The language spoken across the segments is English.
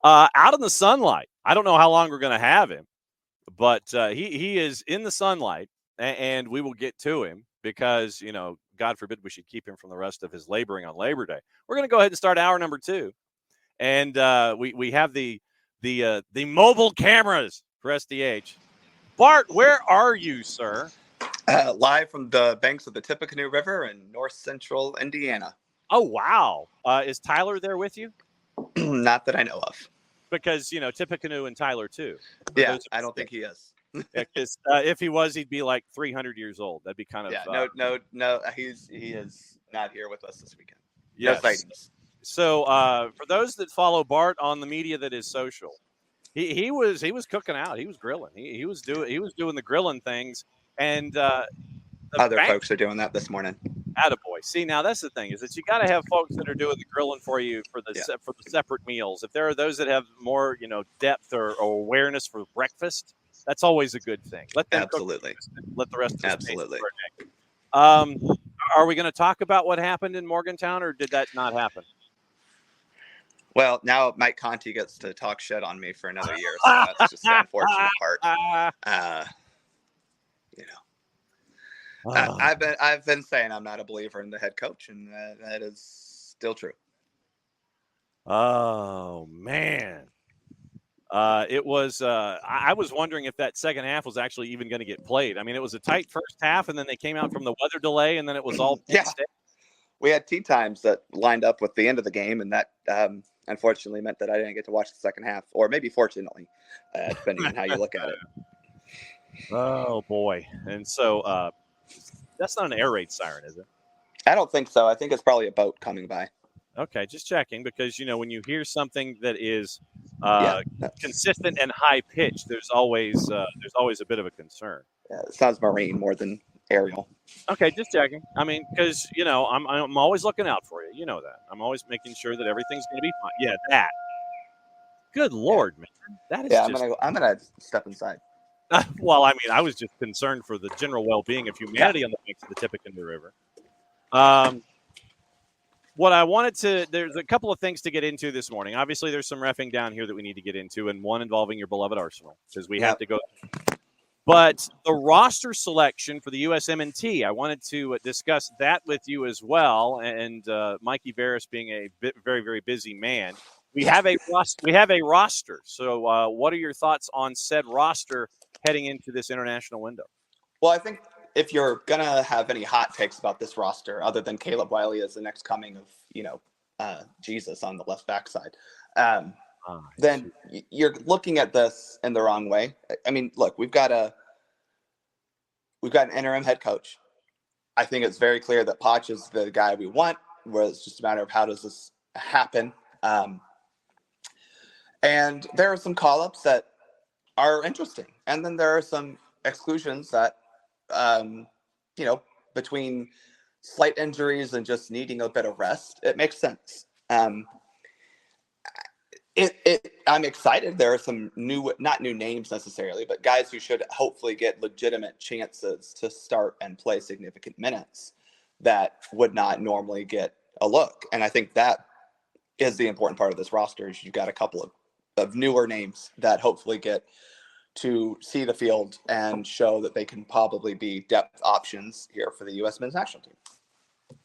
Out in the sunlight. I don't know how long we're going to have him, but he is in the sunlight, and we will get to him because, God forbid we should keep him from the rest of his laboring on Labor Day. We're going to go ahead and start hour number 2. And we have the mobile cameras for SDH. Bart, where are you, sir? Live from the banks of the Tippecanoe River in north central Indiana. Oh, wow. Is Tyler there with you? Not that I know of. Because, Tippecanoe and Tyler, too. Yeah, I don't think he is. Because if he was, he'd be like 300 years old. That'd be kind of... Yeah, no. He is not here with us this weekend. Yes. No sightings. So for those that follow Bart on the media that is social, he was cooking out. He was grilling. He was doing the grilling things. And other folks are doing that this morning. Attaboy. See, now that's the thing, is that you got to have folks that are doing the grilling for you for the separate meals. If there are those that have more, depth or awareness for breakfast, that's always a good thing. Let them absolutely let the rest of us absolutely. Are we going to talk about what happened in Morgantown, or did that not happen? Well, now Mike Conti gets to talk shit on me for another year, so that's just the unfortunate part. I've been saying I'm not a believer in the head coach, and that is still true. Oh man, it was. I was wondering if that second half was actually even going to get played. I mean, it was a tight first half, and then they came out from the weather delay, and then it was all We had tea times that lined up with the end of the game, and that unfortunately meant that I didn't get to watch the second half, or maybe fortunately, depending on how you look at it. Oh boy! And so. That's not an air raid siren, is it? I don't think so. I think it's probably a boat coming by. Okay, just checking, because when you hear something that is consistent and high pitched, there's always a bit of a concern. Yeah, it sounds marine more than aerial. Okay, just checking. I mean, because I'm always looking out for you. You know that. I'm always making sure that everything's going to be fine. Yeah, that. Good Lord, man, that is. Yeah, I'm gonna step inside. Well, I mean, I was just concerned for the general well-being of humanity on the banks of the Tippecanoe River. What I wanted to – there's a couple of things to get into this morning. Obviously, there's some reffing down here that we need to get into, and one involving your beloved Arsenal, because we have to go. But the roster selection for the USMNT, I wanted to discuss that with you as well, and Mikey Veras being a very, very busy man. We have a roster. So what are your thoughts on said roster heading into this international window? Well, I think if you're going to have any hot takes about this roster, other than Caleb Wiley as the next coming of, Jesus on the left backside, then you're looking at this in the wrong way. I mean, look, we've got an interim head coach. I think it's very clear that Poch is the guy we want, where it's just a matter of how does this happen. And there are some call-ups that are interesting. And then there are some exclusions that, between slight injuries and just needing a bit of rest, it makes sense. I'm excited. There are some not new names necessarily, but guys who should hopefully get legitimate chances to start and play significant minutes that would not normally get a look. And I think that is the important part of this roster, is you've got a couple of newer names that hopefully get to see the field and show that they can probably be depth options here for the U.S. men's national team.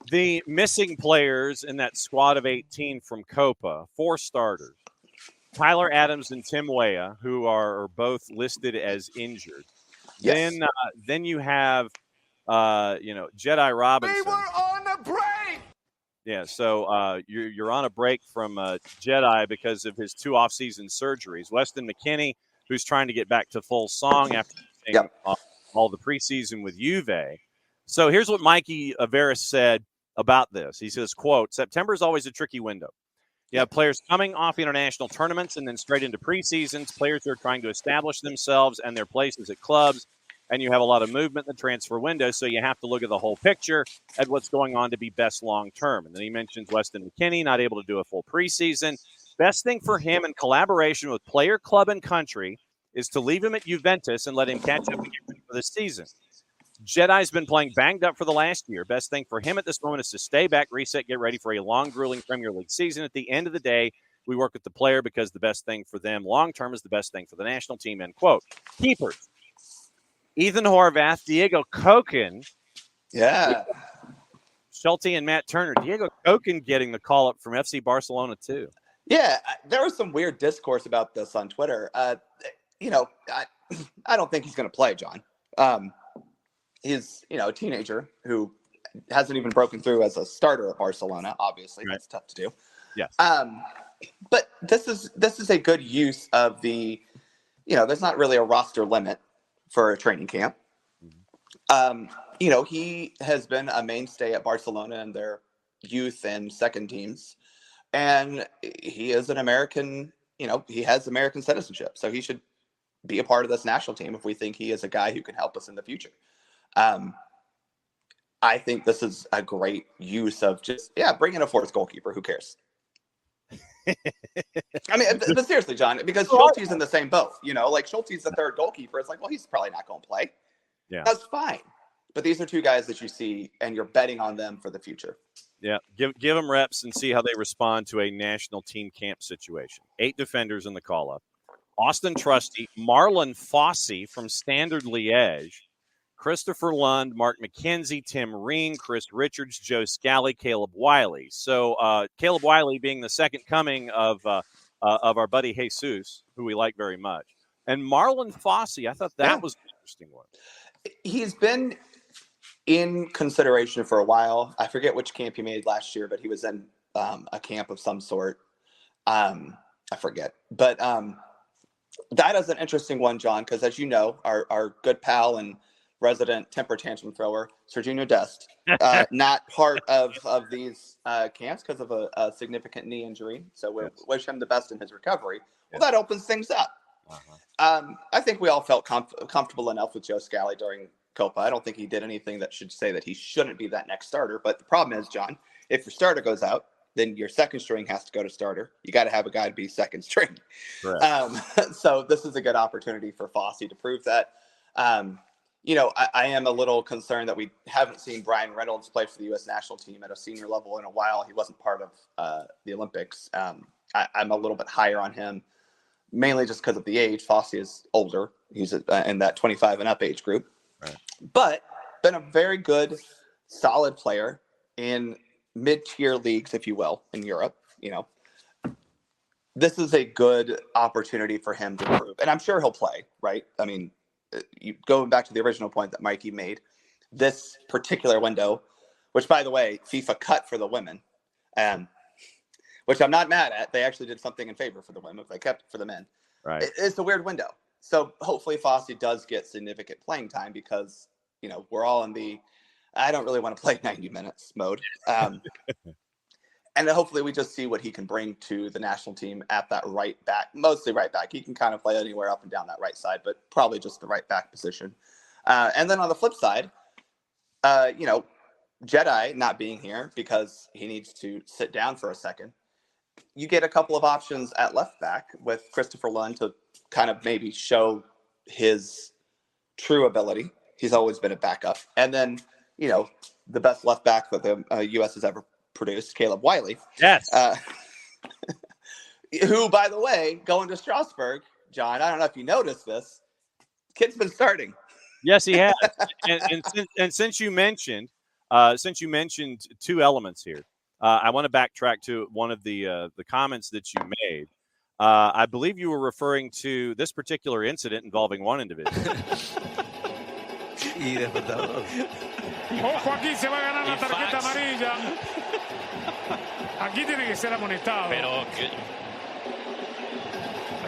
The missing players in that squad of 18 from Copa, 4 starters, Tyler Adams and Tim Weah, who are both listed as injured. Yes. Then you have, Jedi Robinson. We were on a break. Yeah, so you're on a break from Jedi because of his 2 off-season surgeries. Weston McKinney, who's trying to get back to full song after all the preseason with Juve. So here's what Mikey Veras said about this. He says, quote, "September is always a tricky window. You have players coming off international tournaments and then straight into preseasons, players who are trying to establish themselves and their places at clubs, and you have a lot of movement in the transfer window, so you have to look at the whole picture at what's going on to be best long-term." And then he mentions Weston McKinney not able to do a full preseason. Best thing for him in collaboration with player, club, and country is to leave him at Juventus and let him catch up and get ready for the season. Jedi's been playing banged up for the last year. Best thing for him at this moment is to stay back, reset, get ready for a long, grueling Premier League season. At the end of the day, We work with the player because the best thing for them long-term is the best thing for the national team, end quote. Keepers. Ethan Horvath, Diego Koken. Yeah. Schulte and Matt Turner. Diego Koken getting the call-up from FC Barcelona, too. Yeah, there was some weird discourse about this on Twitter. I don't think he's going to play, John. He's, a teenager who hasn't even broken through as a starter at Barcelona. Obviously, right. That's tough to do. Yes. But this is a good use of the, there's not really a roster limit for a training camp. He has been a mainstay at Barcelona and their youth and second teams. And he is an American, he has American citizenship. So he should be a part of this national team if we think he is a guy who can help us in the future. I think this is a great use of bring in a fourth goalkeeper. Who cares? I mean, but seriously, John, because Schulte's in the same boat, like Schulte's the third goalkeeper. It's like, well, he's probably not going to play. Yeah, that's fine. But these are two guys that you see, and you're betting on them for the future. Yeah, give them reps and see how they respond to a national team camp situation. 8 defenders in the call-up. Austin Trusty, Marlon Fossey from Standard Liège, Christopher Lund, Mark McKenzie, Tim Reen, Chris Richards, Joe Scally, Caleb Wiley. So Caleb Wiley being the second coming of our buddy Jesus, who we like very much. And Marlon Fossey, I thought that was an interesting one. He's been in consideration for a while. I forget which camp he made last year, but he was in a camp of some sort. I forget. But that is an interesting one, John, because as you know, our good pal and resident temper tantrum thrower, Serginho Dest, not part of these camps because of a significant knee injury. So we wish him the best in his recovery. Well, that opens things up. I think we all felt comfortable enough with Joe Scally during Copa. I don't think he did anything that should say that he shouldn't be that next starter. But the problem is, John, if your starter goes out, then your second string has to go to starter. You got to have a guy to be second string. So this is a good opportunity for Fossey to prove that. I am a little concerned that we haven't seen Brian Reynolds play for the U.S. national team at a senior level in a while. He wasn't part of the Olympics. I'm a little bit higher on him, mainly just because of the age. Fossey is older. He's in that 25 and up age group. Right. But been a very good, solid player in mid-tier leagues, if you will, in Europe. This is a good opportunity for him to prove. And I'm sure he'll play, right? I mean, going back to the original point that Mikey made, this particular window, which, by the way, FIFA cut for the women, which I'm not mad at. They actually did something in favor for the women. They kept it for the men. Right. It's a weird window. So hopefully Fossey does get significant playing time because, we're all in the I don't really want to play 90 minutes mode. And hopefully we just see what he can bring to the national team at that right back, mostly right back. He can kind of play anywhere up and down that right side, but probably just the right back position. And then on the flip side, Jedi not being here because he needs to sit down for a second. You get a couple of options at left back with Christopher Lund to kind of maybe show his true ability. He's always been a backup. And then, the best left back that the U.S. has ever produced, Caleb Wiley. Yes. Who, by the way, going to Strasbourg, John, I don't know if you noticed this, kid's been starting. Yes, he has. and since you mentioned 2 elements here, I want to backtrack to one of the comments that you made. I believe you were referring to this particular incident involving one individual. Ojo, aquí se va a ganar la tarjeta amarilla. Aquí tiene que ser amonestado. Pero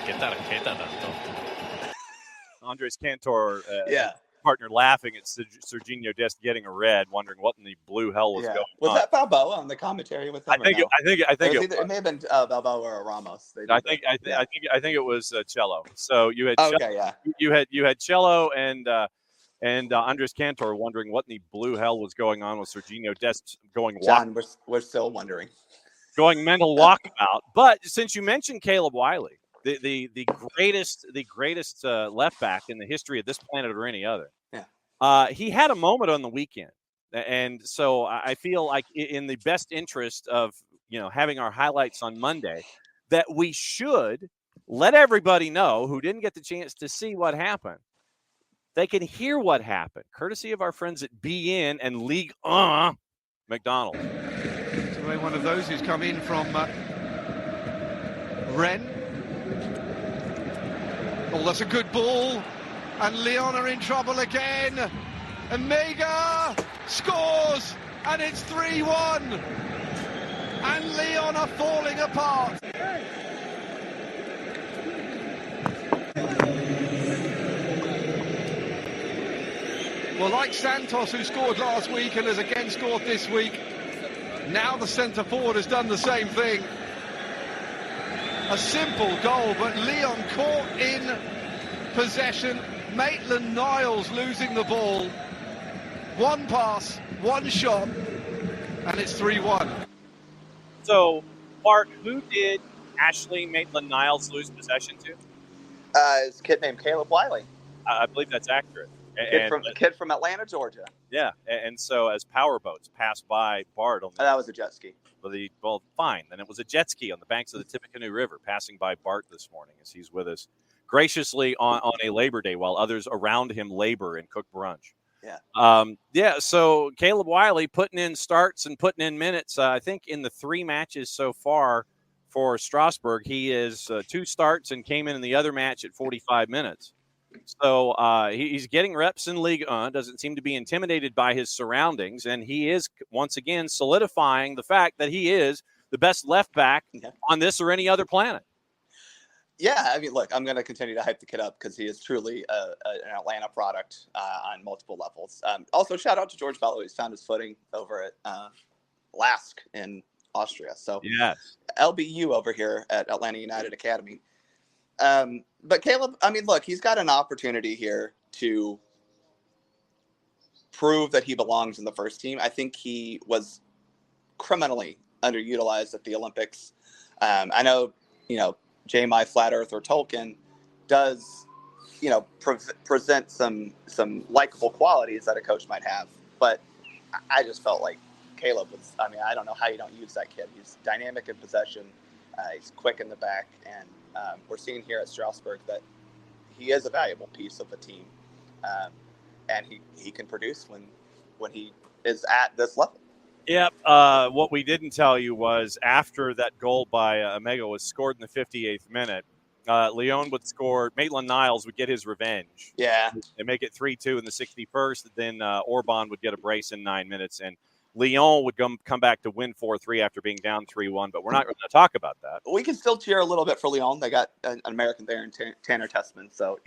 ¿qué tarjeta tanto? Andres Cantor, partner, laughing at Serginho Dest getting a red, wondering what in the blue hell was going on. Was that Balboa on the commentary with him? I think it may have been Balboa or Ramos. I think it was Cello. So you had you had Cello and Andres Cantor wondering what in the blue hell was going on with Serginho Dest going. John, we're still wondering. Going mental walkabout. But since you mentioned Caleb Wiley, the greatest left back in the history of this planet or any other. Yeah. He had a moment on the weekend, and so I feel like in the best interest of having our highlights on Monday, that we should let everybody know who didn't get the chance to see what happened. They can hear what happened, courtesy of our friends at BN and League McDonald's. So one of those who's come in from Rennes. Oh, that's a good ball. And Lyon are in trouble again. And Mega scores, and it's 3-1. And Lyon are falling apart. Well, like Santos, who scored last week and has again scored this week, now the centre forward has done the same thing. A simple goal, but Lyon caught in possession. Maitland-Niles losing the ball. One pass, one shot, and it's 3-1. So, Bart, who did Ashley Maitland-Niles lose possession to? It's a kid named Caleb Wiley. I believe that's accurate. Kid from Atlanta, Georgia. Yeah, and so as power boats passed by Bart on the, that was a jet ski. Well, fine. Then it was a jet ski on the banks of the Tippecanoe River passing by Bart this morning as he's with us graciously on a Labor Day while others around him labor and cook brunch. Yeah. So Caleb Wiley putting in starts and putting in minutes. I think in the 3 matches so far for Strasbourg, he is 2 starts and came in the other match at 45 minutes. So he's getting reps in Ligue 1, doesn't seem to be intimidated by his surroundings, and he is once again solidifying the fact that he is the best left back on this or any other planet. Yeah, I mean, look, I'm going to continue to hype the kid up because he is truly an Atlanta product on multiple levels. Also, shout out to George Bello, who's found his footing over at Lask in Austria. So, yes, LBU over here at Atlanta United Academy. But Caleb, I mean, look, he's got an opportunity here to prove that he belongs in the first team. I think he was criminally underutilized at the Olympics. I know, J.M.I. Flat Earth or Tolkien does, present some likable qualities that a coach might have. But I just felt like Caleb was, I don't know how you don't use that kid. He's dynamic in possession. He's quick in the back. And we're seeing here at Strasbourg that he is a valuable piece of the team. And he can produce when he is at this level. Yep. What we didn't tell you was after that goal by Omega was scored in the 58th minute, Lyon would score. Maitland-Niles would get his revenge. Yeah. They make it 3-2 in the 61st. Then Orban would get a brace in 9 minutes. And Lyon would come back to win 4-3 after being down 3-1. But we're not going to talk about that. We can still cheer a little bit for Lyon. They got an American there in Tanner Tessman. So,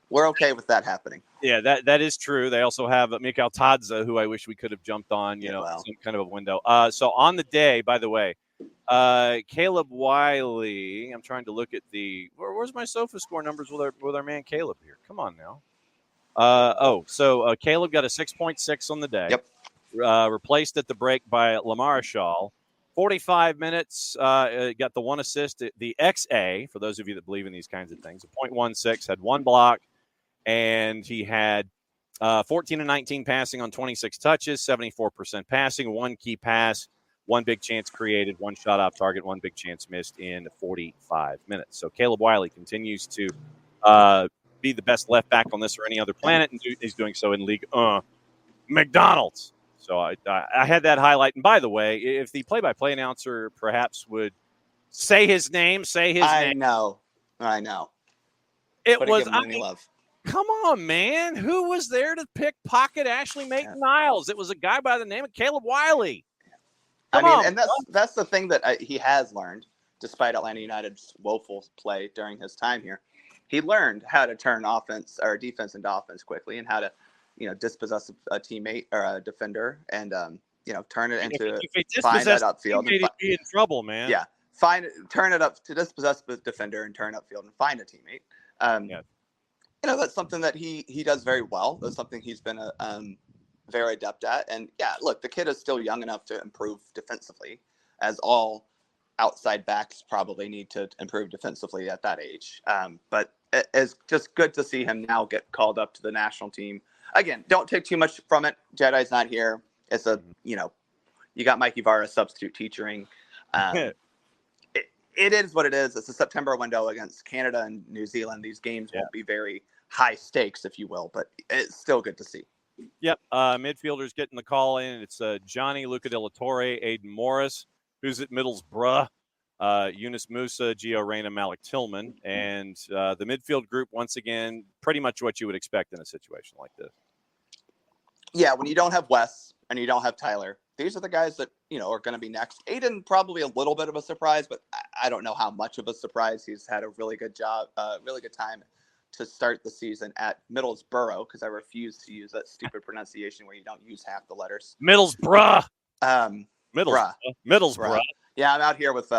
we're okay with that happening. Yeah, that is true. They also have Mikhail Tadze, who I wish we could have jumped on, some kind of a window. So on the day, by the way, Caleb Wiley, I'm trying to look at where's my sofa score numbers with our man Caleb here? Come on now. So Caleb got a 6.6 on the day. Yep. Replaced at the break by Lamarchal. 45 minutes, got the 1 assist. The XA, for those of you that believe in these kinds of things, a .16, had 1 block. And he had 14 and 19 passing on 26 touches, 74% passing, 1 key pass, 1 big chance created, 1 shot off target, 1 big chance missed in 45 minutes. So Caleb Wiley continues to be the best left back on this or any other planet, and he's doing so in League McDonald's. So I had that highlight. And by the way, if the play-by-play announcer perhaps would say his name, name. I know. It but was love. Come on, man. Who was there to pick pocket Ashley Maitland-Niles? It was a guy by the name of Caleb Wiley. And that's the thing that he has learned, despite Atlanta United's woeful play during his time here. He learned how to turn offense or defense into offense quickly and how to, dispossess a teammate or a defender and, turn it into find that upfield. He'd be in trouble, man. Yeah. Turn it up to dispossess the defender and turn upfield and find a teammate. That's something that he does very well. That's something he's been very adept at. And yeah, look, the kid is still young enough to improve defensively, as all outside backs probably need to improve defensively at that age. But it's just good to see him now get called up to the national team. Again, don't take too much from it. Jedi's not here. It's you got Mikey Vara substitute teachering. It is what it is. It's a September window against Canada and New Zealand. These games won't be very high stakes, if you will, but it's still good to see. Yep. Midfielders getting the call in. It's Johnny, Luca De La Torre, Aiden Morris, who's at Middlesbrough, Yunus Musa, Gio Reyna, Malik Tillman. And the midfield group, once again, pretty much what you would expect in a situation like this. Yeah, when you don't have Wes and you don't have Tyler, these are the guys that, are going to be next. Aiden, probably a little bit of a surprise, but I don't know how much of a surprise. He's had a really good job, really good time to start the season at Middlesbrough, because I refuse to use that stupid pronunciation where you don't use half the letters. Middlesbrough. Middlesbrough. Middlesbrough. Yeah, I'm out here with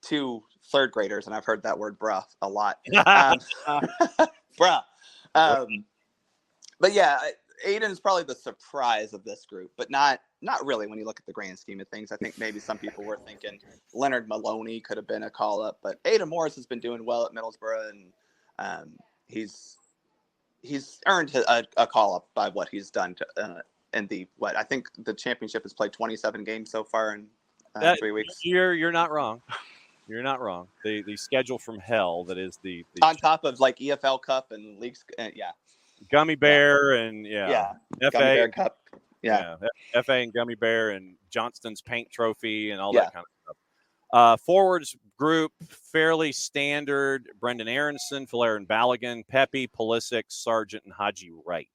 2 third graders, and I've heard that word bruh a lot. Bruh. But yeah, Aiden is probably the surprise of this group, but not really when you look at the grand scheme of things. I think maybe some people were thinking Leonard Maloney could have been a call-up, but Aiden Morris has been doing well at Middlesbrough, and he's earned a call-up by what he's done in I think the championship has played 27 games so far in 3 weeks. You're not wrong. You're not wrong. The schedule from hell that is the on top of like EFL Cup and leagues, Gummy Bear and FA Gummy Bear Cup, FA and Gummy Bear and Johnston's Paint Trophy and all that kind of stuff. Forwards group fairly standard: Brendan Aronson, Valerian Balogun, Pepe, Pulisic, Sargent, and Haji Wright.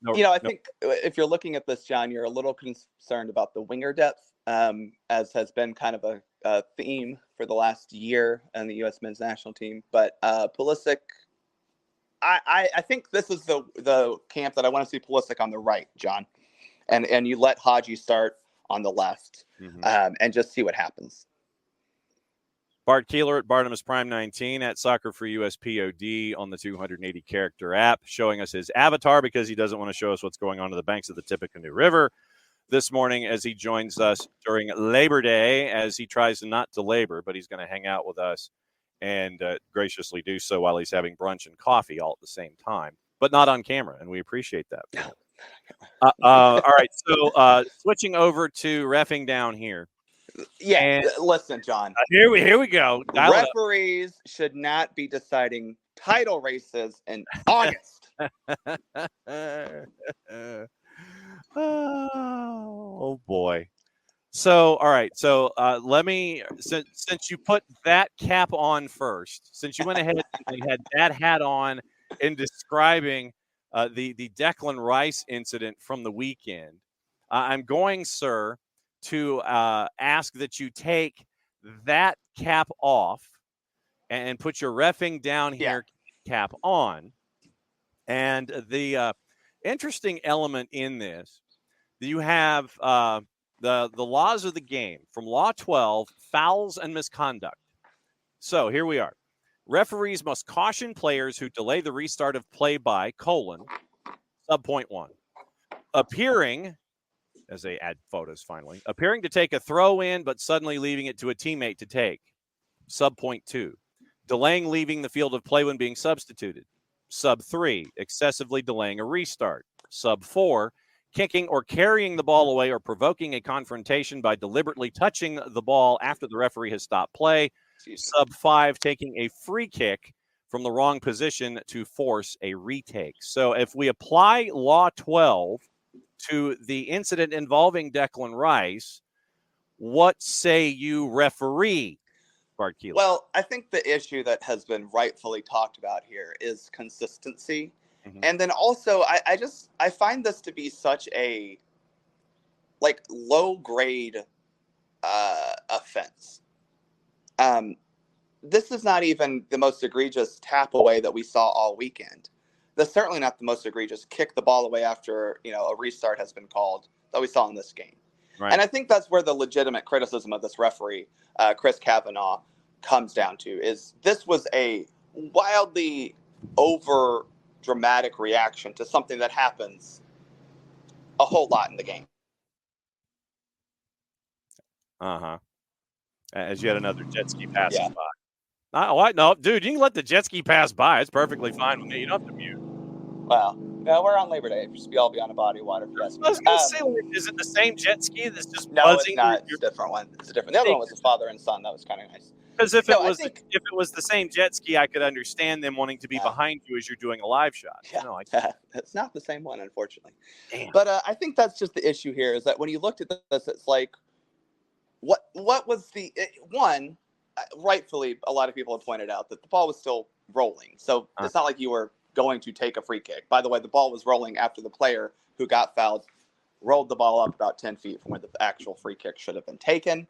I think if you're looking at this, John, you're a little concerned about the winger depth, as has been kind of a theme for the last year in the U.S. men's national team. But Pulisic, I think this is the camp that I want to see Pulisic on the right, John, and you let Haji start on the left, and just see what happens. Bart Keeler at Barnabas Prime 19 at SoccerForUSPod on the 280-character app, showing us his avatar because he doesn't want to show us what's going on to the banks of the Tippecanoe River this morning as he joins us during Labor Day, as he tries not to labor, but he's going to hang out with us and graciously do so while he's having brunch and coffee all at the same time, but not on camera, and we appreciate that. All right, so switching over to reffing down here. Yeah, and listen, John. Here we go. Referees should not be deciding title races in August. Oh boy. So, all right. So, let me since you put that cap on first, since you went ahead and had that hat on in describing the Declan Rice incident from the weekend, I'm going, sir, to ask that you take that cap off and put your reffing down here cap on. And the interesting element in this, you have the laws of the game from Law 12, fouls and misconduct. So here we are. Referees must caution players who delay the restart of play by, subpoint 1, appearing, as they add photos finally, appearing to take a throw in, but suddenly leaving it to a teammate to take. Subpoint 2, delaying leaving the field of play when being substituted. Sub 3, excessively delaying a restart. Sub 4, kicking or carrying the ball away or provoking a confrontation by deliberately touching the ball after the referee has stopped play. Sub 5, taking a free kick from the wrong position to force a retake. So if we apply Law 12 to the incident involving Declan Rice, what say you, referee, Bart Keeler? Well, I think the issue that has been rightfully talked about here is consistency. And then also, I find this to be such a low grade offense. This is not even the most egregious tap away that we saw all weekend. That's certainly not the most egregious kick the ball away after a restart has been called that we saw in this game. Right. And I think that's where the legitimate criticism of this referee, Chris Kavanaugh, comes down to, is this was a wildly over dramatic reaction to something that happens a whole lot in the game. As yet another jet ski passes by. No, dude, you can let the jet ski pass by. It's perfectly fine with me. You don't have to mute. Well, No, we're on Labor Day. Just all be on a body of water. Yes. I was going to say, is it the same jet ski that's just no, buzzing? it's not. It's a different one. It's a different. The other one was a father and son. That was kind of nice. Because if it was the same jet ski, I could understand them wanting to be behind you as you're doing a live shot. Yeah, no, it's not the same one, unfortunately. Damn. But I think that's just the issue here is that when you looked at this, it's like, what was the one? Rightfully, a lot of people have pointed out that the ball was still rolling, so it's not like you were going to take a free kick. By the way, the ball was rolling after the player who got fouled rolled the ball up about 10 feet from where the actual free kick should have been taken,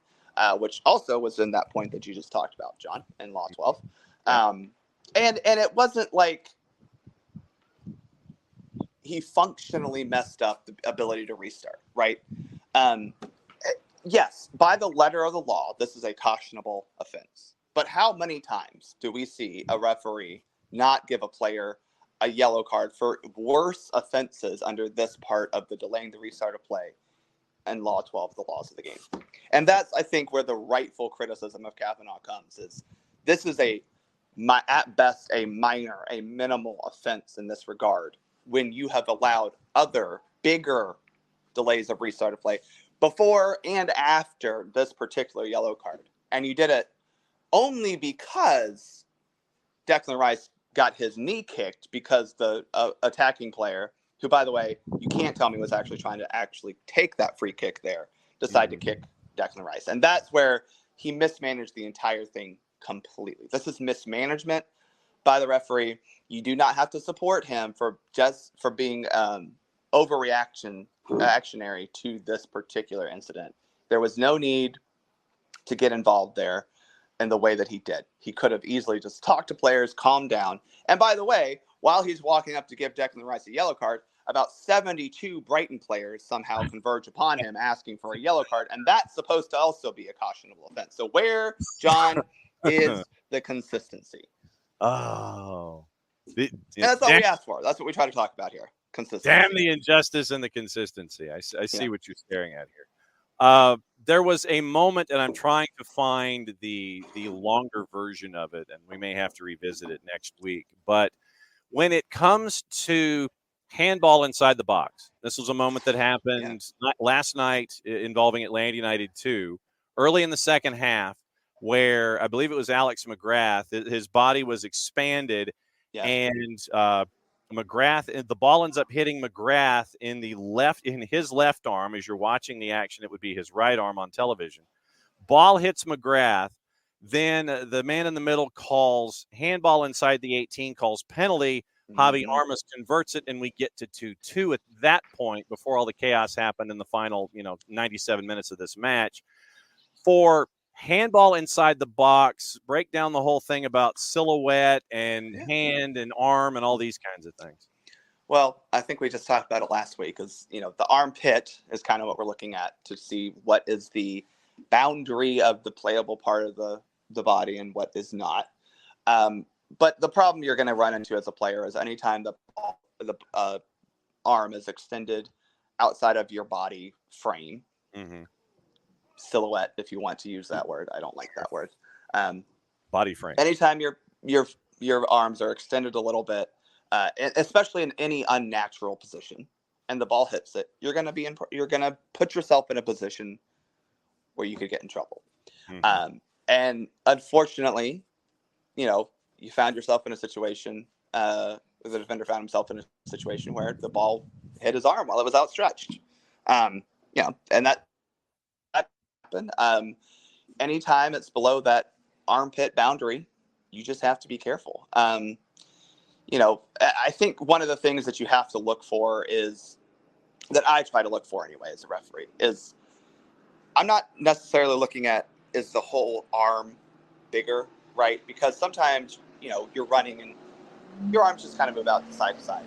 which also was in that point that you just talked about, John, in Law 12. And it wasn't like he functionally messed up the ability to restart, right? Yes, by the letter of the law, this is a cautionable offense. But how many times do we see a referee not give a player a yellow card for worse offenses under this part of the delaying the restart of play and Law 12, the laws of the game? And that's, I think, where the rightful criticism of Kavanaugh comes, is this is at best a minor, a minimal offense in this regard when you have allowed other bigger delays of restart of play before and after this particular yellow card. And you did it only because Declan Rice got his knee kicked because the attacking player, who, by the way, you can't tell me was actually trying to actually take that free kick there, decided to kick Declan Rice. And that's where he mismanaged the entire thing completely. This is mismanagement by the referee. You do not have to support him for being overreactionary to this particular incident. There was no need to get involved there in the way that he did. He could have easily just talked to players, calmed down. And by the way, while he's walking up to give Declan Rice a yellow card, about 72 Brighton players somehow converge upon him asking for a yellow card, and that's supposed to also be a cautionable offense. So where, John, is the consistency? Oh. And that's all we asked for. That's what we try to talk about here. Consistency. Damn the injustice and the consistency. I see what you're staring at here. There was a moment, and I'm trying to find the longer version of it, and we may have to revisit it next week. But when it comes to handball inside the box, this was a moment that happened last night involving Atlanta United 2, early in the second half, where I believe it was Alex McGrath. His body was expanded, and McGrath, the ball ends up hitting McGrath in his left arm. As you're watching the action, it would be his right arm on television. Ball hits McGrath. Then the man in the middle calls handball inside the 18, calls penalty. Javi Armas converts it, and we get to 2-2 at that point before all the chaos happened in the final, 97 minutes of this match. For handball inside the box, break down the whole thing about silhouette and hand and arm and all these kinds of things. Well, I think we just talked about it last week, because, the armpit is kind of what we're looking at to see what is the boundary of the playable part of the body and what is not. But the problem you're going to run into as a player is anytime the arm is extended outside of your body frame, silhouette, if you want to use that word. I don't like that word. Body frame. Anytime your arms are extended a little bit, especially in any unnatural position, and the ball hits it, you're going to put yourself in a position where you could get in trouble. And unfortunately, you found yourself in a situation, the defender found himself in a situation where the ball hit his arm while it was outstretched. And that happened. Anytime it's below that armpit boundary, you just have to be careful. I think one of the things that you have to look for is, that I try to look for anyway as a referee, is I'm not necessarily looking at, is the whole arm bigger, right? Because sometimes, you're running and your arms just kind of move out side to side.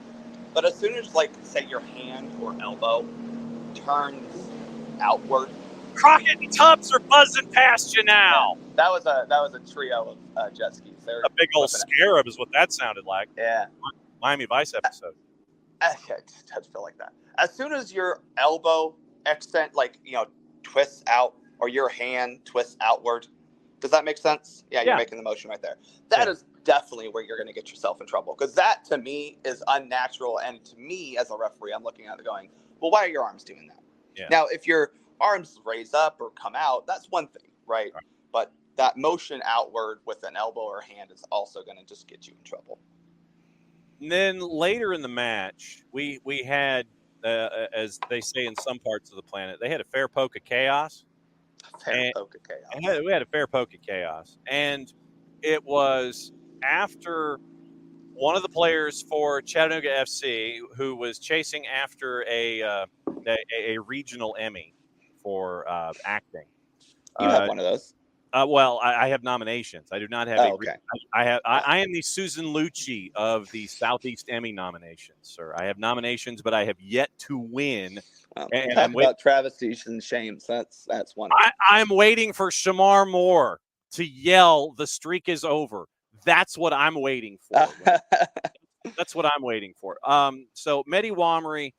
But as soon as, say your hand or elbow turns outward, Crockett and Tubbs are buzzing past you now. That was a trio of jet skis. A big old scarab is what that sounded like. Yeah. Miami Vice episode. It does feel like that. As soon as your elbow extend, twists out, or your hand twists outward, Does that make sense? Yeah, you're making the motion right there. That is definitely where you're going to get yourself in trouble, because that, to me, is unnatural. And to me, as a referee, I'm looking at it going, well, why are your arms doing that? Yeah. Now, if your arms raise up or come out, that's one thing, right? But that motion outward with an elbow or hand is also going to just get you in trouble. And then later in the match, we had, as they say in some parts of the planet, they had a fair poke of chaos. We had a fair poke of chaos. And it was after one of the players for Chattanooga FC, who was chasing after a regional Emmy for acting. You have one of those. Well, I have nominations. I do not have I am the Susan Lucci of the Southeast Emmy nominations, sir. I have nominations, but I have yet to win. And I'm about travesties and shames. That's one. I'm waiting for Shamar Moore to yell, "The streak is over." That's what I'm waiting for. That's what I'm waiting for. So Mehdi Wamri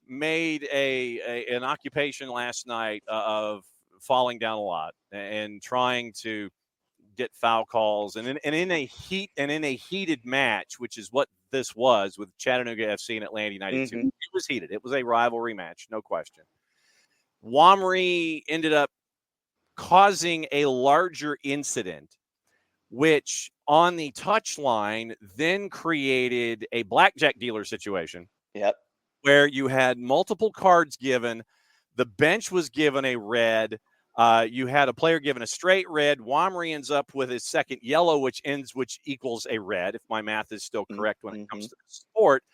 made an occupation last night of falling down a lot and trying to get foul calls, and in a heated match, which is what this was with Chattanooga FC and Atlanta United. It was heated. It was a rivalry match, no question. Wamri ended up causing a larger incident, which on the touchline then created a blackjack dealer situation. Yep. Where you had multiple cards given. The bench was given a red. You had a player given a straight red. Wamri ends up with his second yellow, which equals a red, if my math is still correct when it comes to the sport.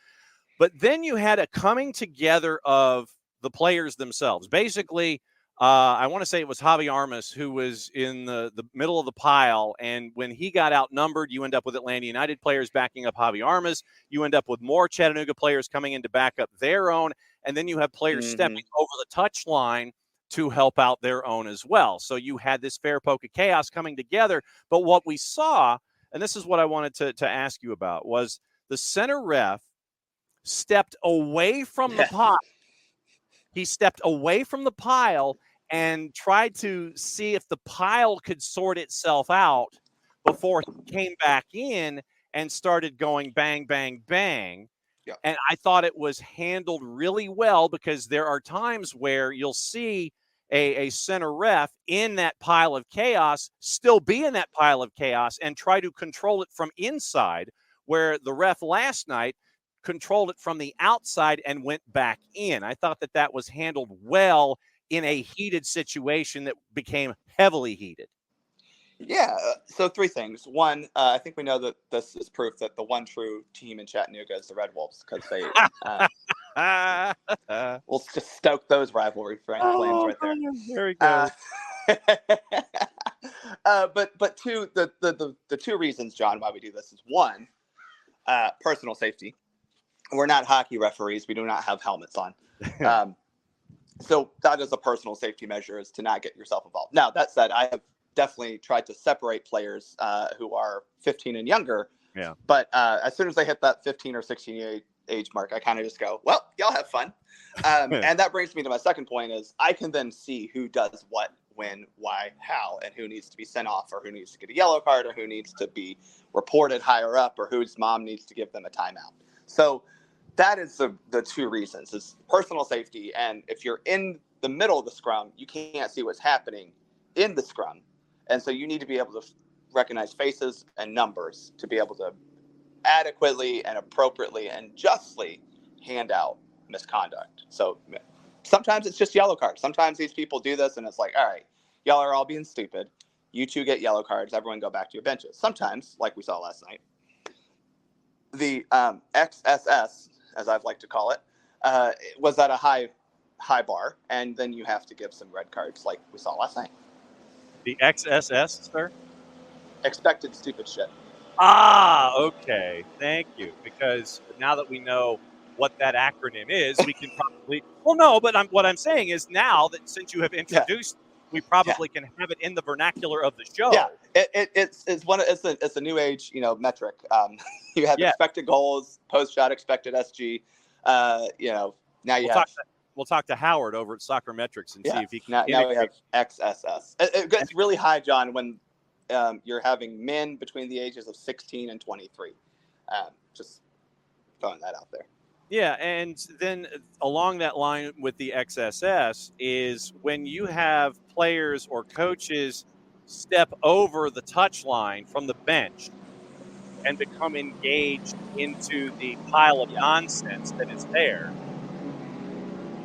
But then you had a coming together of the players themselves. Basically, I want to say it was Javi Armas who was in the middle of the pile, and when he got outnumbered, you end up with Atlanta United players backing up Javi Armas. You end up with more Chattanooga players coming in to back up their own, and then you have players stepping over the touchline to help out their own as well. So you had this fair poke of chaos coming together. But what we saw, and this is what I wanted to ask you about, was the center ref stepped away from the pile. He stepped away from the pile and tried to see if the pile could sort itself out before he came back in and started going bang, bang, bang. Yeah. And I thought it was handled really well, because there are times where you'll see a center ref in that pile of chaos still be in that pile of chaos and try to control it from inside, where the ref last night controlled it from the outside and went back in. I thought that was handled well in a heated situation that became heavily heated. Yeah. So three things. One, I think we know that this is proof that the one true team in Chattanooga is the Red Wolves, because they we'll just stoke those rivalry flames right there. There we go. But two, the two reasons, John, why we do this is, one, personal safety. We're not hockey referees. We do not have helmets on. So that is a personal safety measure, is to not get yourself involved. Now, that said, I have definitely tried to separate players who are 15 and younger. Yeah. But as soon as they hit that 15 or 16 age mark, I kind of just go, well, y'all have fun. And that brings me to my second point, is I can then see who does what, when, why, how, and who needs to be sent off, or who needs to get a yellow card, or who needs to be reported higher up, or whose mom needs to give them a timeout. So that is the two reasons, is personal safety. And if you're in the middle of the scrum, you can't see what's happening in the scrum. And so you need to be able to recognize faces and numbers to be able to adequately and appropriately and justly hand out misconduct. So sometimes it's just yellow cards. Sometimes these people do this and it's like, all right, y'all are all being stupid. You two get yellow cards. Everyone go back to your benches. Sometimes, like we saw last night, the XSS, as I've liked to call it, was at a high bar, and then you have to give some red cards like we saw last night. The XSS, sir? Expected stupid shit. Ah, okay. Thank you. Because now that we know what that acronym is, we can probably... Well, no, but what I'm saying is, now that since you have introduced, we probably can have it in the vernacular of the show. Yeah, it's a new age, metric. You have expected goals, post shot expected SG. Now we'll talk to Howard over at Soccer Metrics and see if he can. Now we have XSS. It gets really high, John, when you're having men between the ages of 16 and 23. Just throwing that out there. Yeah, and then along that line with the XSS is when you have players or coaches step over the touch line from the bench and become engaged into the pile of nonsense that is there,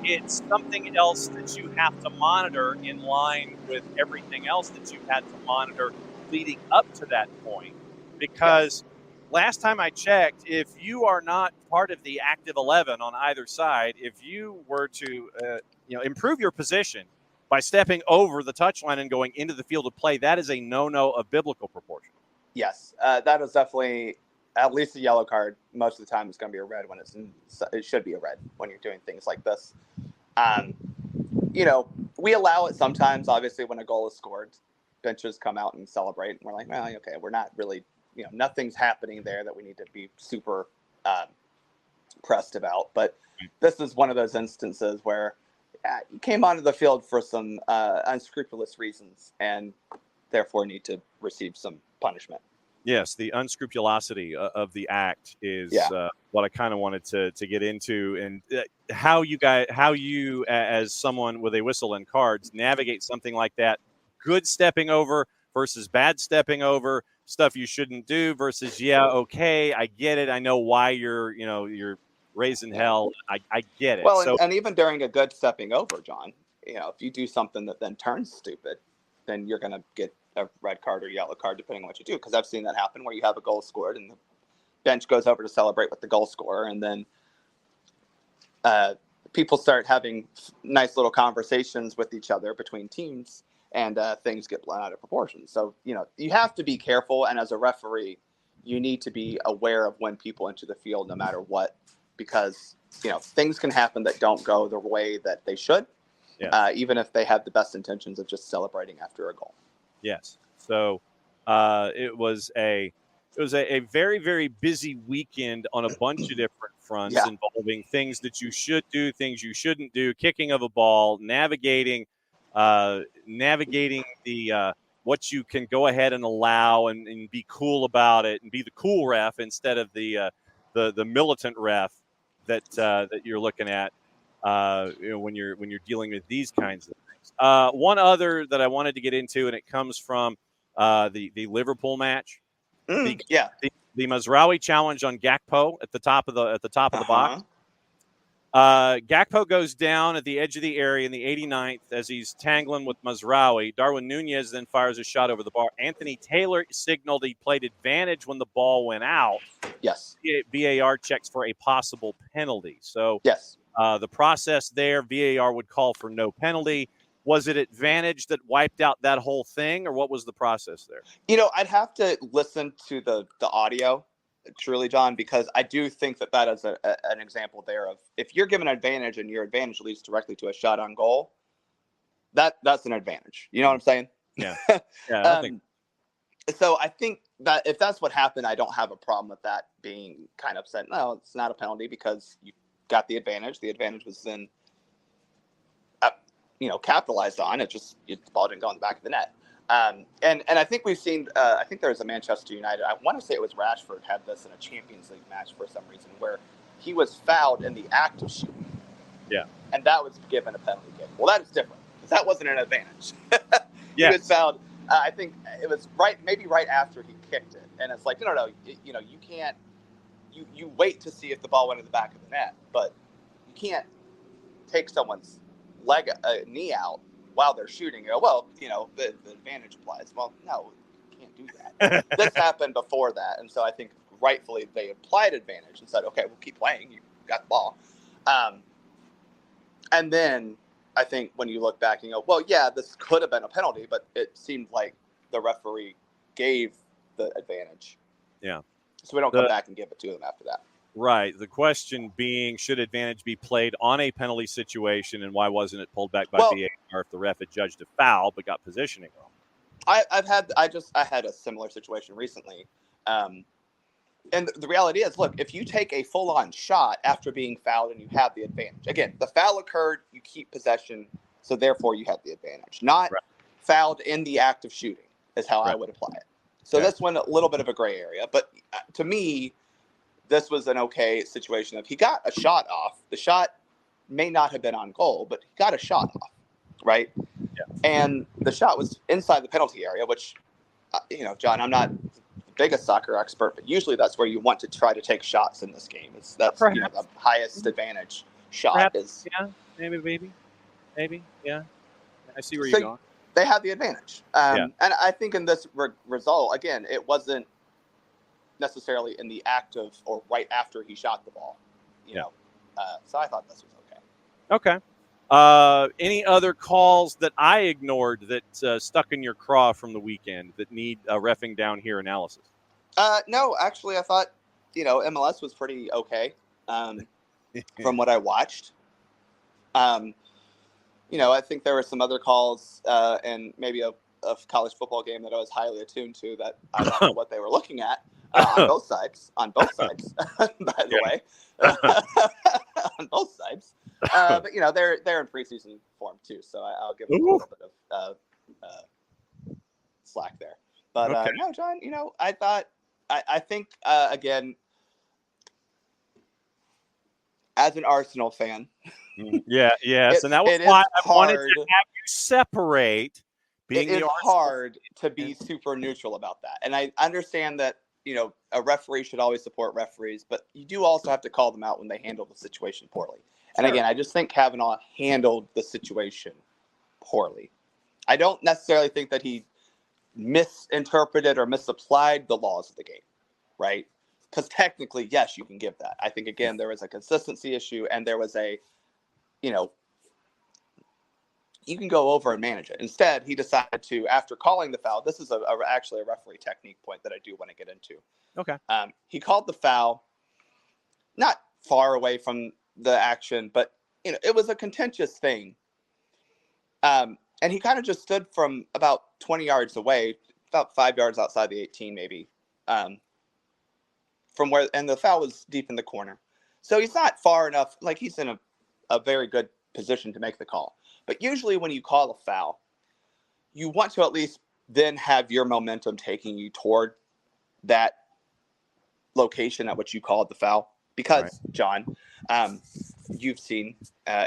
it's something else that you have to monitor in line with everything else that you had to monitor leading up to that point. Because last time I checked, if you are not part of the active 11 on either side, if you were to improve your position by stepping over the touchline and going into the field of play, that is a no-no of biblical proportion. Yes, that is definitely at least a yellow card. Most of the time it's going to be a red when it should be a red when you're doing things like this. We allow it sometimes, obviously, when a goal is scored. Benches come out and celebrate, and we're like, well, okay, we're not really, nothing's happening there that we need to be super pressed about. But this is one of those instances where you came onto the field for some unscrupulous reasons and therefore need to receive some punishment. Yes, the unscrupulosity of the act is what I kind of wanted to get into, and how you as someone with a whistle and cards navigate something like that. Good stepping over versus bad stepping over, stuff you shouldn't do versus okay, I get it, I know why you're raising hell. I get it. Well, and even during a good stepping over, John, if you do something that then turns stupid, then you're going to get a red card or yellow card, depending on what you do. Because I've seen that happen where you have a goal scored and the bench goes over to celebrate with the goal scorer, and then people start having nice little conversations with each other between teams, and things get blown out of proportion. So, you have to be careful. And as a referee, you need to be aware of when people enter the field, no matter what, because, things can happen that don't go the way that they should, even if they have the best intentions of just celebrating after a goal. Yes. So it was a very, very busy weekend on a bunch of different fronts involving things that you should do, things you shouldn't do, kicking of a ball, navigating the what you can go ahead and allow and be cool about it and be the cool ref instead of the militant ref that you're looking at when you're dealing with these kinds of things. One other that I wanted to get into, and it comes from the Liverpool match. The Mazraoui challenge on Gakpo at the top of the box. Gakpo goes down at the edge of the area in the 89th as he's tangling with Mazraoui. Darwin Nunez then fires a shot over the bar. Anthony Taylor signaled he played advantage when the ball went out. Yes. VAR checks for a possible penalty. So the process there, VAR would call for no penalty. Was it advantage that wiped out that whole thing, or what was the process there? I'd have to listen to the audio, truly, John, because I do think that is an example there of if you're given an advantage and your advantage leads directly to a shot on goal, that's an advantage. You know what I'm saying? Yeah. I think. So I think that if that's what happened, I don't have a problem with that being kind of said, no, it's not a penalty because you got the advantage. The advantage was then capitalized on. It just the ball didn't go in the back of the net. And I think we've seen. I think there was a Manchester United. I want to say it was Rashford had this in a Champions League match for some reason where he was fouled in the act of shooting. Yeah, and that was given a penalty kick. Well, that is different because that wasn't an advantage. He was fouled. I think it was maybe right after he kicked it, and it's like no. You can't. You wait to see if the ball went in the back of the net, but you can't take someone's knee out while they're shooting. The advantage applies. Well, no, you can't do that. This happened before that, and so I think rightfully they applied advantage and said, okay, we'll keep playing. You got the ball. And then I think when you look back and you go, well, yeah, this could have been a penalty, but it seemed like the referee gave the advantage. Yeah. So we don't come back and give it to them after that. Right. The question being, should advantage be played on a penalty situation, and why wasn't it pulled back by VAR if the ref had judged a foul but got positioning wrong? I had a similar situation recently. And the reality is, look, if you take a full-on shot after being fouled and you have the advantage, again, the foul occurred, you keep possession, so therefore you have the advantage. Not fouled in the act of shooting. is how I would apply it. So this one, a little bit of a gray area. But to me, this was an okay situation of he got a shot off. The shot may not have been on goal, but he got a shot off, right? Yeah. And the shot was inside the penalty area, which, John, I'm not the biggest soccer expert, but usually that's where you want to try to take shots in this game. That's the highest advantage shot. Perhaps, maybe, yeah. I see where you're going. They had the advantage. And I think in this result, again, it wasn't necessarily in the act of or right after he shot the ball. So I thought this was okay. Okay. Any other calls that I ignored that stuck in your craw from the weekend that need a reffing down here analysis? No, actually, I thought, MLS was pretty okay from what I watched. I think there were some other calls and maybe a college football game that I was highly attuned to that I don't know what they were looking at on both sides, by the way, on both sides. But they're in preseason form too, so I'll give them a little bit of slack there. But no, John, I think again, as an Arsenal fan. Yes, and that was why I wanted to have you separate. It's hard to be super neutral about that, and I understand that a referee should always support referees, but you do also have to call them out when they handle the situation poorly. And again, I just think Kavanaugh handled the situation poorly. I don't necessarily think that he misinterpreted or misapplied the laws of the game, right? Because technically, yes, you can give that. I think, again, there was a consistency issue and there was a, you can go over and manage it. Instead, he decided to, after calling the foul, this is actually a referee technique point that I do want to get into. Okay. He called the foul not far away from the action, but, it was a contentious thing. And he kind of just stood from about 20 yards away, about 5 yards outside the 18 maybe, from where, and the foul was deep in the corner. So he's not far enough, like he's in a very good position to make the call. But usually when you call a foul, you want to at least then have your momentum taking you toward that location at which you called the foul. Because, John, you've seen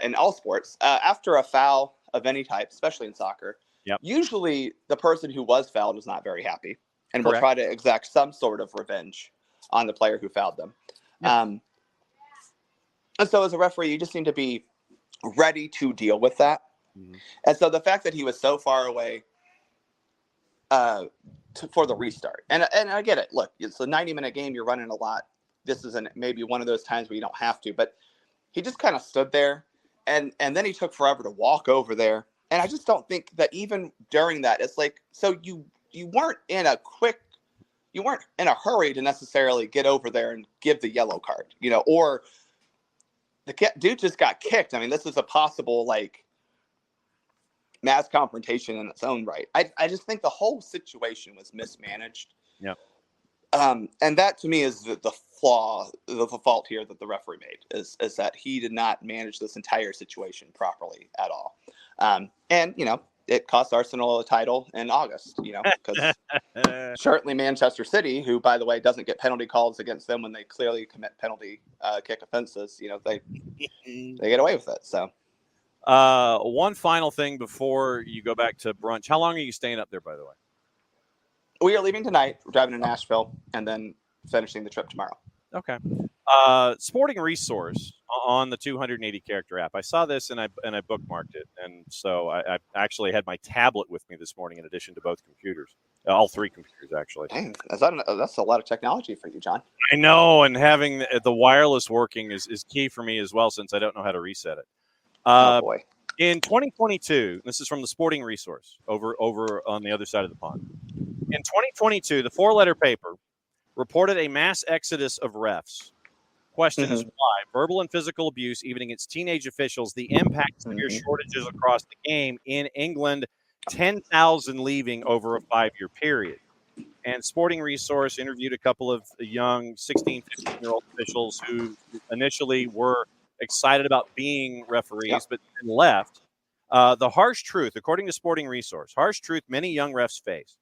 in all sports, after a foul of any type, especially in soccer, usually the person who was fouled is not very happy and will try to exact some sort of revenge on the player who fouled them. And so as a referee, you just need to be ready to deal with that. Mm-hmm. And so the fact that he was so far away for the restart, and I get it. Look, it's a 90-minute game. You're running a lot. This isn't maybe one of those times where you don't have to, but he just kind of stood there and then he took forever to walk over there. And I just don't think that even during that, it's like, so you weren't in a hurry to necessarily get over there and give the yellow card, or the dude just got kicked. I mean, this is a possible mass confrontation in its own right. I just think the whole situation was mismanaged. Yeah. And that to me is the flaw, the fault here that the referee made is that he did not manage this entire situation properly at all. And it cost Arsenal a title in August, because certainly Manchester City, who, by the way, doesn't get penalty calls against them when they clearly commit penalty kick offenses, they get away with it. So one final thing before you go back to brunch. How long are you staying up there, by the way? We are leaving tonight. We're driving to Nashville and then finishing the trip tomorrow. Okay. Sporting Resource on the 280 character app. I saw this and I bookmarked it, and so I actually had my tablet with me this morning in addition to both computers, all three computers actually. Dang, that's a lot of technology for you, John. I know, and having the wireless working is key for me as well, since I don't know how to reset it. Oh boy. In 2022, this is from the Sporting Resource over on the other side of the pond. In 2022, the four-letter paper reported a mass exodus of refs. Question is why? Verbal and physical abuse, even against teenage officials, the impact of severe shortages across the game. In England, 10,000 leaving over a 5-year period. And Sporting Resource interviewed a couple of young 16, 15-year-old officials who initially were excited about being referees, but then left. The harsh truth, according to Sporting Resource, harsh truth many young refs face.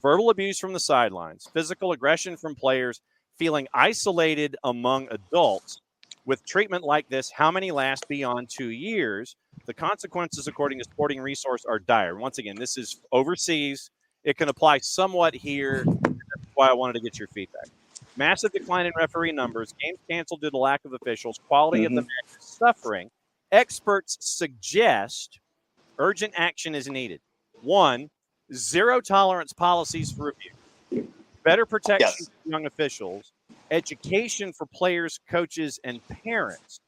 verbal abuse from the sidelines, physical aggression from players, feeling isolated among adults. With treatment like this, how many last beyond 2 years? The consequences, according to Sporting Resource, are dire. Once again, this is overseas. It can apply somewhat here. That's why I wanted to get your feedback. Massive decline in referee numbers, games canceled due to lack of officials, quality of the match is suffering. Experts suggest urgent action is needed. 1, zero tolerance policies for abuse, better protection for young officials, education for players, coaches, and parents.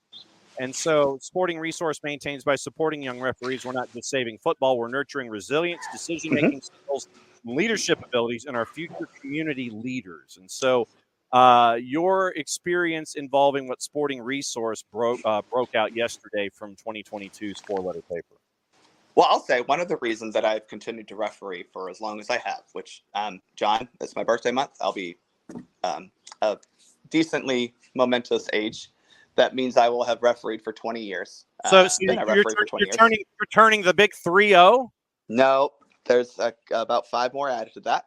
And so Sporting Resource maintains by supporting young referees, we're not just saving football, we're nurturing resilience, decision-making skills, leadership abilities, and our future community leaders. And so your experience involving what Sporting Resource broke out yesterday from 2022's 4-letter paper. Well, I'll say one of the reasons that I've continued to referee for as long as I have, which, John, it's my birthday month. I'll be a decently momentous age. That means I will have refereed for 20 years. So you're turning the big 3-0? No, there's about 5 more added to that.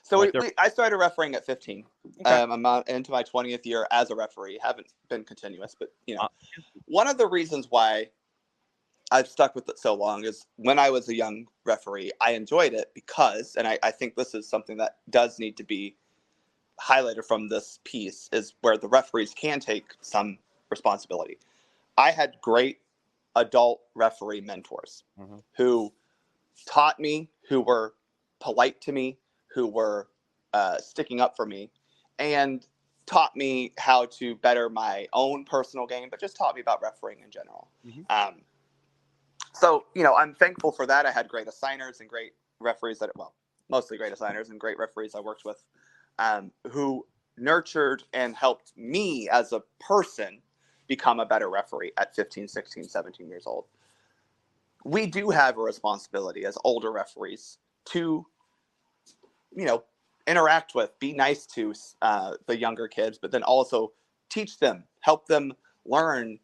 So I started refereeing at 15. Okay. I'm into my 20th year as a referee. Haven't been continuous, but one of the reasons why I've stuck with it so long is when I was a young referee, I enjoyed it because, and I think this is something that does need to be highlighted from this piece, is where the referees can take some responsibility. I had great adult referee mentors who taught me, who were polite to me, who were sticking up for me, and taught me how to better my own personal game, but just taught me about refereeing in general. So, I'm thankful for that. I had great assigners and great referees mostly great assigners and great referees I worked with, who nurtured and helped me as a person become a better referee at 15, 16, 17 years old. We do have a responsibility as older referees to, interact with, be nice to the younger kids, but then also teach them, help them learn,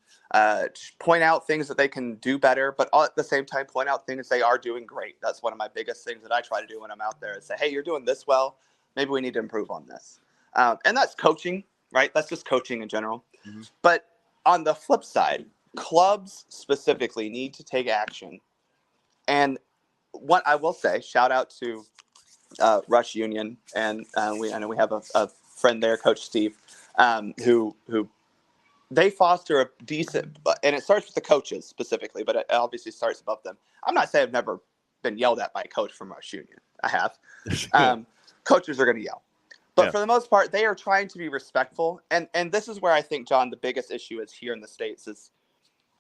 point out things that they can do better, but at the same time, point out things they are doing great. That's one of my biggest things that I try to do when I'm out there is say, hey, you're doing this well. Maybe we need to improve on this. And that's coaching, right? That's just coaching in general. But on the flip side, clubs specifically need to take action. And what I will say, shout out to Rush Union, and I know we have a friend there, Coach Steve, who they foster a decent, and it starts with the coaches specifically, but it obviously starts above them. I'm not saying I've never been yelled at by a coach from Rush Union. I have. Coaches are going to yell. But for the most part, they are trying to be respectful. And this is where I think, John, the biggest issue is here in the States is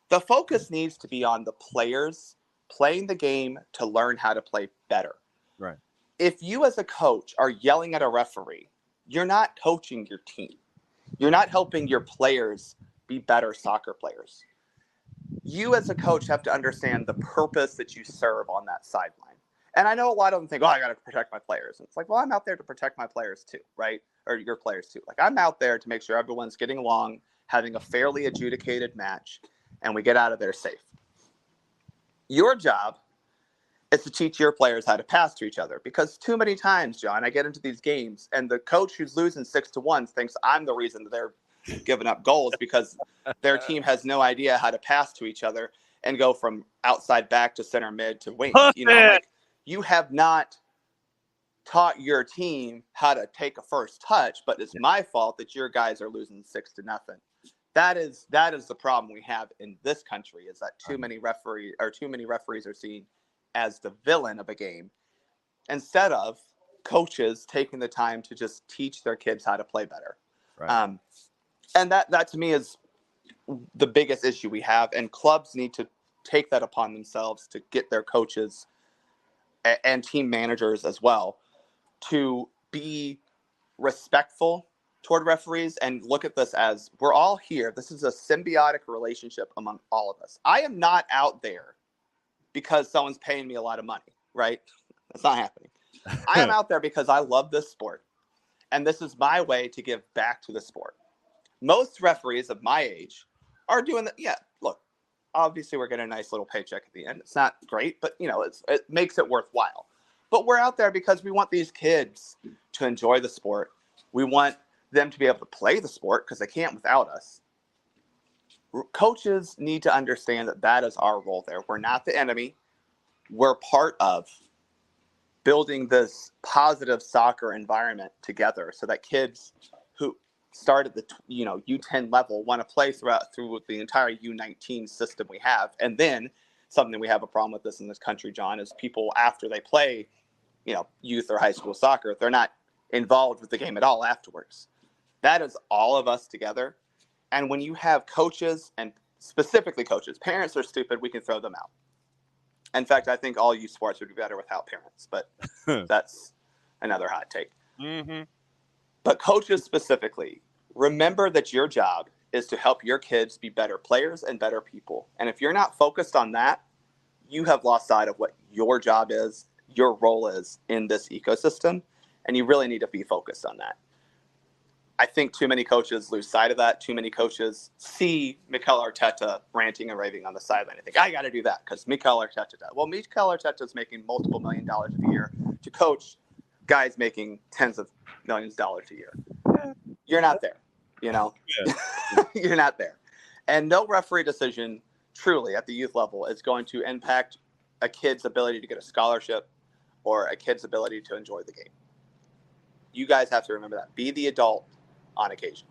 the focus needs to be on the players playing the game to learn how to play better. Right. If you as a coach are yelling at a referee, you're not coaching your team. You're not helping your players be better soccer players. You as a coach have to understand the purpose that you serve on that sideline. And I know a lot of them think, I got to protect my players. And it's like, well, I'm out there to protect my players too, right? Or your players too. Like, I'm out there to make sure everyone's getting along, having a fairly adjudicated match, and we get out of there safe. Your job is to teach your players how to pass to each other. Because too many times, John, I get into these games, and the coach who's losing 6-1 thinks I'm the reason that they're giving up goals because their team has no idea how to pass to each other and go from outside back to center mid to wing. You have not taught your team how to take a first touch, but it's my fault that your guys are losing 6-0. That is the problem we have in this country, is that too many referees are seen as the villain of a game instead of coaches taking the time to just teach their kids how to play better. Right. And that to me is the biggest issue we have, and clubs need to take that upon themselves to get their coaches and team managers as well to be respectful toward referees and look at this as we're all here. This is a symbiotic relationship among all of us. I am not out there because someone's paying me a lot of money, right? That's not happening. I am out there because I love this sport, and this is my way to give back to the sport. Most referees of my age are doing that. Yeah, look, obviously we're getting a nice little paycheck at the end. It's not great, but it makes it worthwhile. But we're out there because we want these kids to enjoy the sport. We want them to be able to play the sport because they can't without us. Coaches need to understand that is our role there. We're not the enemy. We're part of building this positive soccer environment together so that kids who start at the U10 level want to play through the entire U19 system we have. And then something we have a problem with this in this country, John, is people after they play youth or high school soccer, they're not involved with the game at all afterwards. That is all of us together. And when you have coaches, and specifically coaches, parents are stupid, we can throw them out. In fact, I think all youth sports would be better without parents, but that's another hot take. Mm-hmm. But coaches specifically, remember that your job is to help your kids be better players and better people. And if you're not focused on that, you have lost sight of what your job is, your role is in this ecosystem, and you really need to be focused on that. I think too many coaches lose sight of that. Too many coaches see Mikel Arteta ranting and raving on the sideline. I think, I got to do that because Mikel Arteta does. Well, Mikel Arteta is making multiple $1 million a year to coach guys making tens of millions of dollars a year. You're not there, Yeah. You're not there. And no referee decision truly at the youth level is going to impact a kid's ability to get a scholarship or a kid's ability to enjoy the game. You guys have to remember that. Be the adult on occasion.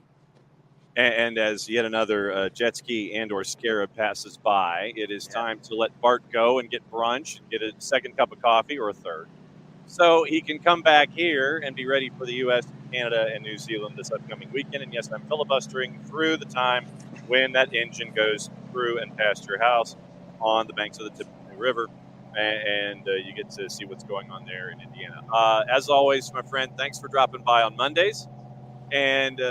And as yet another jet ski and or scarab passes by, it is time to let Bart go and get brunch and get a second cup of coffee or a third, so he can come back here and be ready for the U.S., Canada, and New Zealand this upcoming weekend. And yes, I'm filibustering through the time when that engine goes through and past your house on the banks of the Tippecanoe River, and you get to see what's going on there in Indiana. As always, my friend, thanks for dropping by on Mondays and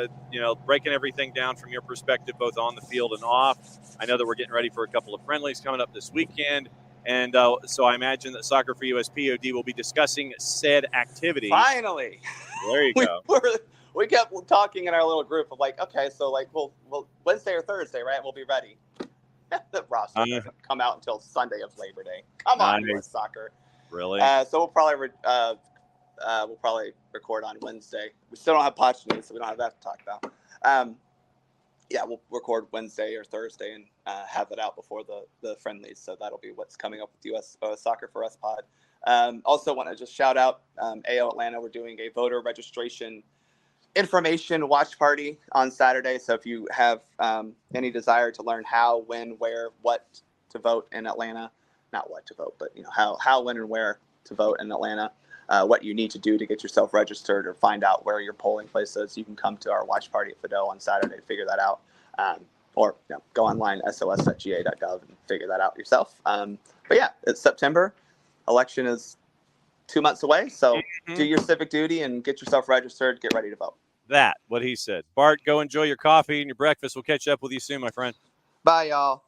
breaking everything down from your perspective, both on the field and off. I know that we're getting ready for a couple of friendlies coming up this weekend. And so I imagine that Soccer for USPod will be discussing said activity. Finally. There you go. We kept talking in our little group of okay, so we'll Wednesday or Thursday, right? We'll be ready. The roster doesn't come out until Sunday of Labor Day. Come on, US Soccer. Really? So we'll probably record on Wednesday. We still don't have Potch news, so we don't have that to talk about. We'll record Wednesday or Thursday and have it out before the friendlies. So that'll be what's coming up with US Soccer for Us pod. Also want to just shout out AO Atlanta. We're doing a voter registration information watch party on Saturday. So if you have any desire to learn how, when, where, what to vote in Atlanta, not what to vote, but how, when, and where to vote in Atlanta, what you need to do to get yourself registered or find out where your polling place is, you can come to our watch party at Fido on Saturday to figure that out. Or go online, sos.ga.gov, and figure that out yourself. But yeah, it's September. Election is 2 months away. So do your civic duty and get yourself registered. Get ready to vote. What he said. Bart, go enjoy your coffee and your breakfast. We'll catch up with you soon, my friend. Bye, y'all.